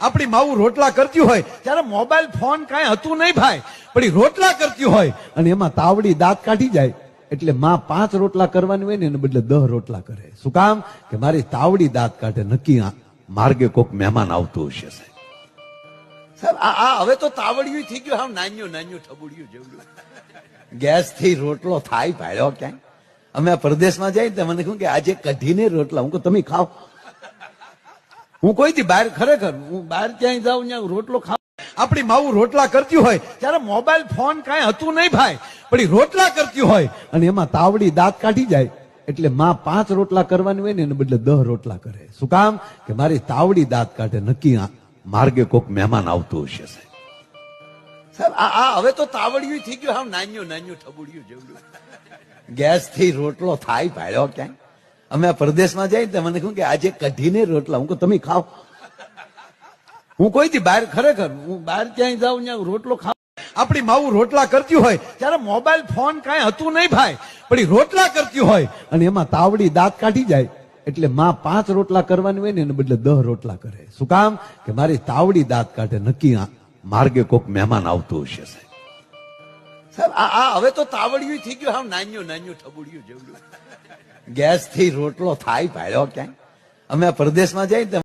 આપણી માવું રોટલા કરતી હોય ત્યારે મોબાઈલ ફોન કાંઈ હતું નહીં ભાઈ, પણ એ રોટલા કરતી હોય અને એમાં તાવડી દાંત કાઢી જાય એટલે માં 5 રોટલા કરવાની હોય ને એને બદલે 10 રોટલા કરે. શું કામ? કે મારી તાવડી દાંત કાઢે, નક્કી માર્ગે કોક મહેમાન આવતું હશે. સાહેબ આ હવે તો તાવડિયું થઈ ગયું, હા નાન્યું નાન્યું ઠબુડિયું જેવડું. ગેસ થી રોટલો થાય ભાડ્યો ક્યાંય? અમે પરદેશમાં જઈએ તો મને કહ્યું કે આજે કઢીને રોટલા, હું કહું તમે ખાઓ. હું કોઈથી બહાર, ખરેખર હું બહાર ક્યાંય જાઉં ત્યાં રોટલો ખાવ. આપણી માવું રોટલા કરતી હોય ત્યારે મોબાઈલ ફોન કાંઈ હતું નહીં ભાઈ, પણ એ રોટલા કરતી હોય અને એમાં તાવડી દાંત કાઢી જાય એટલે માં 5 રોટલા કરવાની હોય ને એને બદલે 10 રોટલા કરે. શું કામ? કે મારી તાવડી દાંત કાઢે, નક્કી માર્ગે કોક મહેમાન આવતું હશે. સાહેબ આ હવે તો તાવડિયું થઈ ગયું, હા નાન્યું નાન્યું ઠબુડિયું જેવડું. ગેસ થી રોટલો થાય ભાડ્યો ક્યાંય? અમે પરદેશમાં જઈએ તો મને કહ્યું કે આજે કઢીને રોટલા, હું કહું તમે ખાઓ. હું કોઈથી બહાર, ખરેખર હું બહાર ક્યાંય જાઉં ત્યાં રોટલો ખાવ. આપણી માવું રોટલા કરતી હોય ત્યારે મોબાઈલ ફોન કાંઈ હતું નહીં ભાઈ, પણ એ રોટલા કરતી હોય અને એમાં તાવડી દાંત કાઢી જાય એટલે માં 5 રોટલા કરવાની હોય ને એને બદલે 10 રોટલા કરે. શું કામ? કે મારી તાવડી દાંત કાઢે, નક્કી માર્ગે કોક મહેમાન આવતું હશે. સાહેબ આ હવે તો તાવડિયું થઈ ગયું, હા નાન્યું નાન્યું ઠબુડિયું જેવડું. ગેસ થી રોટલો થાય ભાડ્યો ક્યાંય? અમે પરદેશમાં જઈએ તો